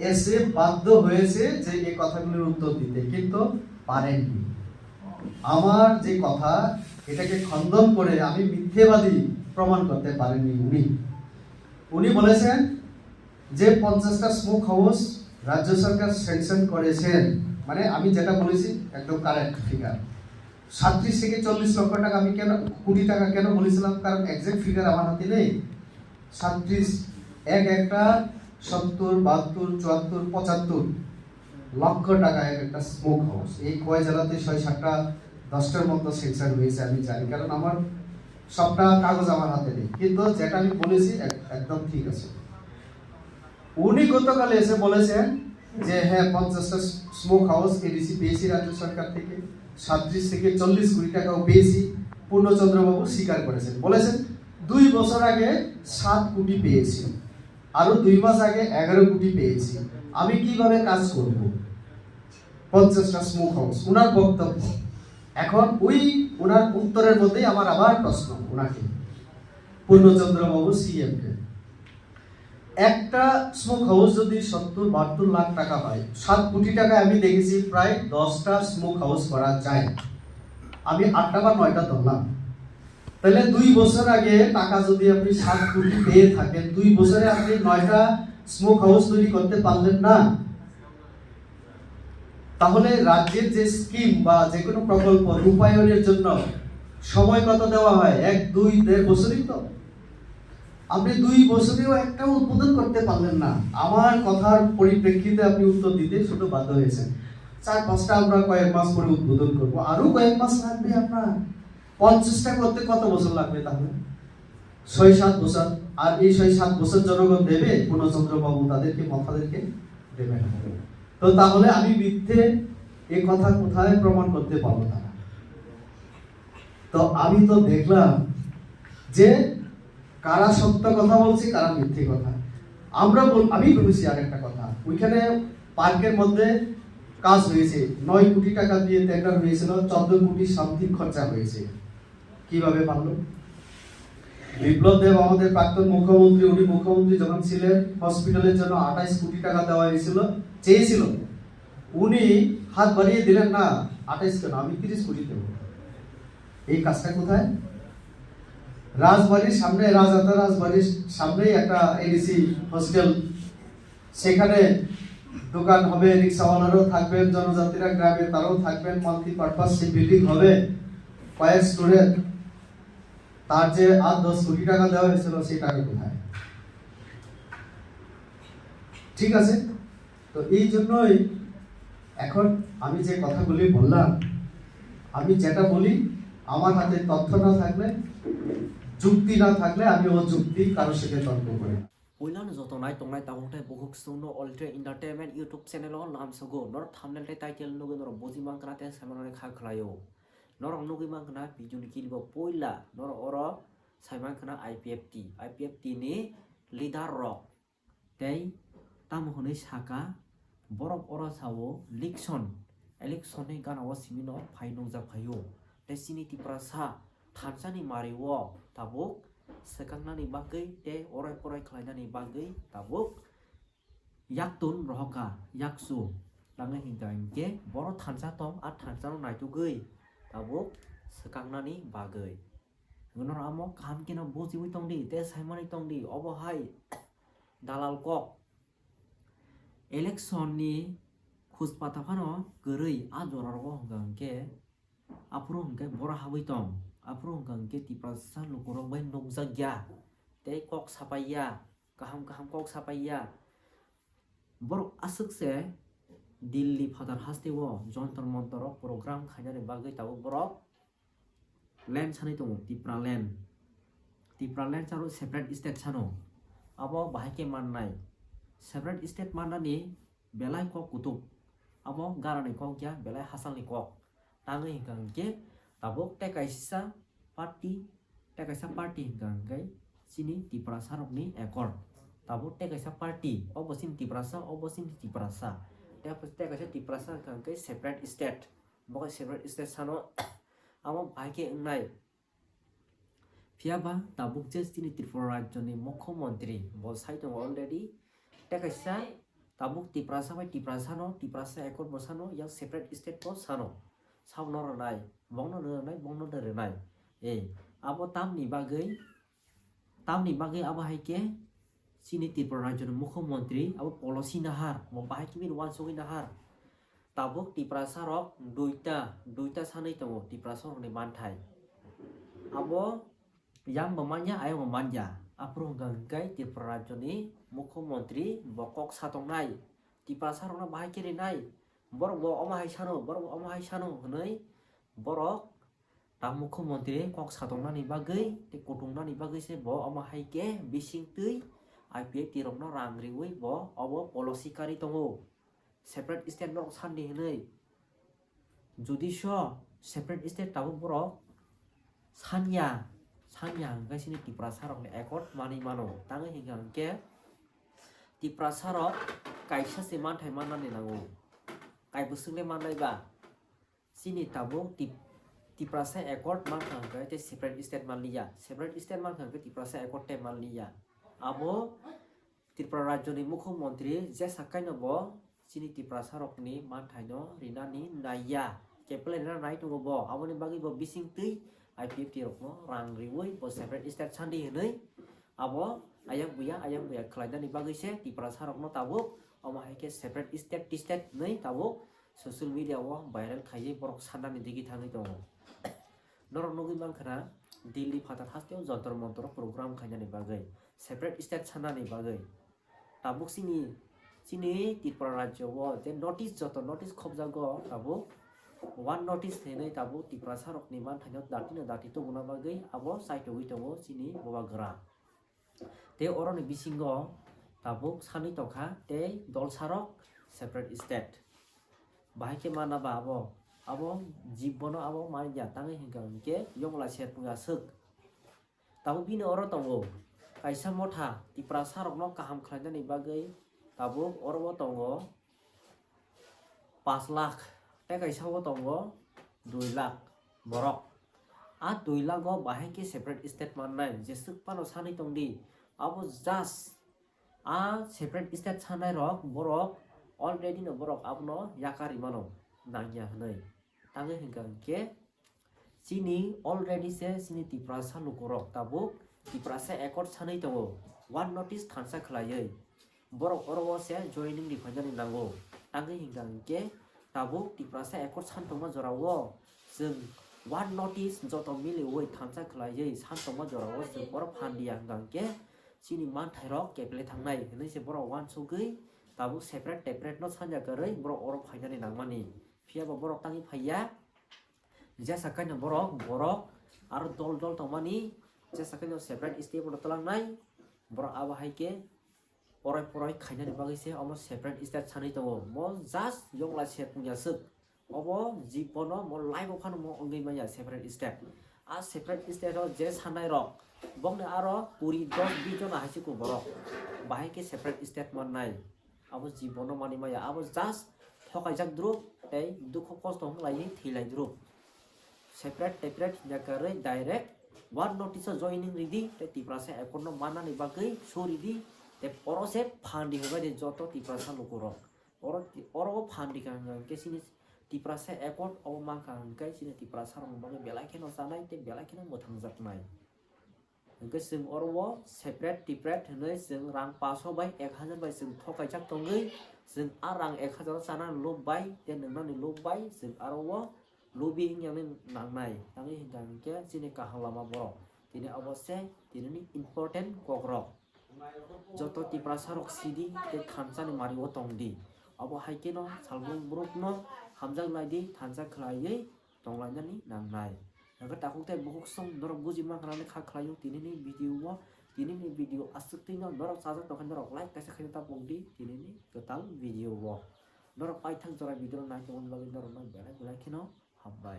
এসে বাধ্য হয়েছে যে এই কথাগুলোর উত্তর দিতে, কিন্তু পারেননি। আমার যে কথা এটাকে খণ্ডন করে আমি মিথ্যেবাদী প্রমাণ করতে পারেননি উনি বলেছেন যে 50টা স্মোক হাউস রাজ্য সরকার স্যাংশন করেছেন, মানে আমি যেটা বলেছি একদম কারেক্ট ফিগার। 37 থেকে 40 লক্ষ টাকা আমি কেন কোটি টাকা কেন বলেছিলাম, কারণ এক্সাক্ট ফিগার আমার হাতে নেই। 37 একটা 70, 72, 74, 75 লক্ষ টাকা একটা স্মোক হাউস। এই কয় জেলাতে 6-7টা 10টার মতো সেকশন হয়েছে আমি জানি, কারণ আমার সবটা কাগজ আমার হাতে নেই, কিন্তু যেটা আমি বলেছি একদম ঠিক আছে। উনি গতকাল এসে বলেছেন যে হ্যাঁ 50টা স্মোক হাউস এডিসি পেয়েছি রাজ্য সরকার থেকে, 37 থেকে 40 কোটি টাকাও পেয়েছি। পূর্ণচন্দ্রবাবু স্বীকার করেছেন, বলেছেন 2 বছর আগে 7 কোটি পেয়েছি, আরো 2 মাস আগে 11 কোটি পেয়েছি। আমি কিভাবে কাজ করব 50টা স্মোক হাউস? উনার বক্তব্য। এখন উনার উত্তরের মধ্যেই আমার আবার প্রশ্ন উনাকে, পূর্ণচন্দ্রবাবু সিএম কে। একটা স্মোক হাউস যদি 70-72 লাখ টাকা হয়, 7 কোটি টাকায় আমি দেখেছি প্রায় 10টা স্মোক হাউস করা যায়। আমি 8টা বা 9টা ধরলাম, তাহলে 2 বছর আগে টাকা যদি আপনি 7 কোটি পেয়ে থাকেন, 2 বছরে আপনি 9টা স্মোক হাউস তৈরি করতে পারলেন না। তাহলে রাজ্যের যে স্কিম বা যে কোনো প্রকল্প রূপায়ণের জন্য সময় কত দেওয়া হয়? 1-2-1.5 বছরই তো। আপনি 2 বছরেও একটা উদ্বোধন করতে পারলেন না। আমার কথার পরিপ্রেক্ষিতে আপনি উত্তর দিতে শুধু বাধ্য হয়েছেন 4-5টা আমরা কয়েক মাস পরে উদ্বোধন করব, আরো কয়েক মাস লাগবে আপনার। 50টা করতে কত বছর লাগবে? তাহলে 6-7 বছর। আর এই 6-7 বছর জনগণ দেবে? পূর্ণচন্দ্রবাবু তাদেরকে মথাদেরকে দেবে না। তো তাহলে আমি মিথ্যে এই কথা কোথায় প্রমাণ করতে পারবো না? তো আমি তো দেখলাম যে কারা সত্য কথা বলছে, কারা মিথ্যে কথা। আমি বলেছি আরেকটা কথা, ওইখানে পার্কের মধ্যে কাজ হয়েছে, 9 কোটি টাকা দিয়ে টেন্ডার হয়েছিল, 14 কোটি সামথিং খরচা হয়েছে। কিভাবে পারলো? বিপ্লব দেব আমাদের প্রাক্তন মুখ্যমন্ত্রী, উনি মুখ্যমন্ত্রী যখন ছিলেন হসপিটালের জন্য 28 কোটি টাকা দেওয়া হয়েছিল, চেয়েছিল, উনি হাত বাড়িয়ে দিলেন না। 28 কেন, আমি 30 কোটি দেব। এই কাজটা কোথায়? রাজবাড়ির সামনে, রাজবাড়ির সামনেই একটা এডিসি হস্টেল, সেখানে দোকান হবে, রিক্সাওয়ালারাও থাকবেন, জনজাতিরা গ্রামে তারাও থাকবেন, মাল্টি পারপাস সেই বিল্ডিং হবে, কয়েক স্টুডেন্ট। তার যে 8-10 কোটি টাকা দেওয়া হয়েছিল, সেই টাকা কোথায়? ঠিক আছে, তো এই জন্যই এখন আমি যে কথাগুলি বললাম, আমি যেটা বলি, আমার হাতে তথ্য না থাকলে, যুক্তি না থাকলে আমি অযুক্তি কারোর সাথে তর্ক করি। Uilan zotonai tongnai tabongtai bohuk suno Ultra Entertainment YouTube channel on lam sogo nor thumbnail tai title nugo nor bojimang kana te samanone kha khlayo nor nugimang kana bijuni kilbo poila nor oro saimang kana IPFT ni leader rock tei tamohone saka borok oro sawo election ni gana wa simino phainong ja phayo te sini tiprasa thansani mariwo tabuk sekangnani bagai te orai khlainani bagai tabuk yaktun rohoka yaksu langai hingke boro thansa tong a thansa no naitugui tabuk sekangnani bagai ngonor amo kam kena bojiwi tongdi te saimani tongdi obo hai dalal kok election ni khuspata phano gurui a jorargo hingke apro hingke boro hawi tong apro hingke tiprasa lukurong bai nokjagya te kok sapaya kaham kok sapaya bor asukse Delhi Father Hastewo Jontor Montor program khainani bagai tabu borok land sani tongo Tipra land charo separate state chano abo bahake mannai separate state mannani belai kok kutuk abo garani kok ya belai hasalni kok tangai hingke tabuk te kaisa party hingkai sini Tiprasa rokni ekor tabuk te kaisa party obosin Tiprasa te kaisa Tiprasa hingkai separate state bokai separate state sano amo bahake ngnai phiaba tabuk je sini Tripura rajyoni mukhomantri bo saitong already te kaisa tabuk tiprasa bai tiprasa no tiprasa ekor bosano yang separate state ko sano sabno ranai bongno ranai bongno ranai abo tamni bagai abo haike sini Tripura Rajya Mukhyamantri abo policy nahar mo bahai kimin wan sogi nahar tabuk tiprasa rok duita sanai tongo tiprasa rok ni manthai abo yang mamanya ayo mamanya apro gangkai Tripura Rajya ni Mukhyamantri bokok satongnai tiprasa rok na bahai kiri nai borok bo omahai sano hnai borok tam Mukhyamantri kok satongnani bagai te kutungnani bagai se bo omahai ke bising tui IPF tirong no rang riwi bo abo policy kari tongo separate state borok sandi hnai judicial separate state tabu borok sanya hingga sini tiprasa rok ni ekot mani mano tangi hingga ke tiprasa rok kaisa se manthai manani nango kai busung manai ba sini tabu tiprasa ekot mankhang ke te separate state manliya separate state mankhang ke tiprasa ekot te manliya abo Tripura Rajya ni Mukhyamantri je sakai no bo sini tiprasa rok ni manthai no rinani naya keple na nai to bo abo ni bagi bo bising tui IPF tirok no rang riwoi bo separate state sandi hnai abo ayang buya khlaina ni bagi se tiprasa rok no tabu omahai ke separate state nei tabu social media wo viral khaye borok sanani digi thangi tongo norok nogi mankhana Delhi phatar hasteo jantar mantar program khainani bagai separate state sanani bagai tabuk sini Tripura Rajya wo je notice khobjago tabuk one notice thenai tabuk tiprasa rok ni manthai no dati to guna bagai abo saitogui tongo sini bobagra te oroni bisingo tabuk sani tokha te dolsarok separate state bahai ke mana ba abo jibbono abo manja tangi hingga ke yongla serpuya sek tabu bini oro tongo kaisa motha tiprasa rok no kaham khlainani bagai tabuk oro tongo 5 lakh te kaisa wo tongo 2 lakh borok a 2 lakh go bahai ke separate state mannai je sek pano sani tongdi abo just a separate state sanai rok borok already no borok abno yakari mano nangya hnai tangi hingga ke sini already se sini tiprasa lukurok tabuk tiprasa ekor sanai tongo one notice thansa khlaiei borok oro se joining ni phanjani nango tangi hingga ke tabuk tiprasa ekor santongma jorawo जों one notice joto mili woi thansa khlaiei santongma jorawo जों borok phandia hingga ke sini manthai rok keple thangnai hnai se borok one sugui tabuk separate no sanja karei borok oro phainani nangmani phia borok tangi phaiya je sakai no borok aro dol tongmani je sakai no separate state borok talangnai borok aba haike poroi khainani bagi se omo separate state sanai tongo mo just yongla serpunya sek obo jibono mo live phano mo ongai maya separate state a separate state ro je sanai rok bongna aro puri 10 20 jona hasiku borok bahai ke separate state mannai abo jibono mani maya abo just thokai jak drup tei dukho kosto lai thilai drup separate jakarei direct one notice joining ready te tiprasa ekorno manani bagai soridi te porose phandi hoba de joto tiprasa lukurok oro phandi kang ke sini tiprasa ekor o mangkang kai sini tiprasa rong bagai belai keno sanai te belai keno mothang jaknai hingga जों oro separate hnai जों rang 500 bai 1000 bai जों thokai jak tongai जों a rang 1000 sana lob bai te nangni lob bai जों aro lobbying yang nangnai tangi hingga ke sini kahalama borok tini obose tini important kokrok joto tiprasa rok sidi te thansani mario tongdi abo haike no salbung buruk no hamjang naidi thansa khlaiei tonglainani nangnai naga takuk te bukuk song norok buji ma khrane kha khlayu tini ni video asuk tinga norok sajak tokhan norok like kaisa khaita pongdi tini ni total video wo norok pai thang jora video nai tong bagi norok na belai khino habbai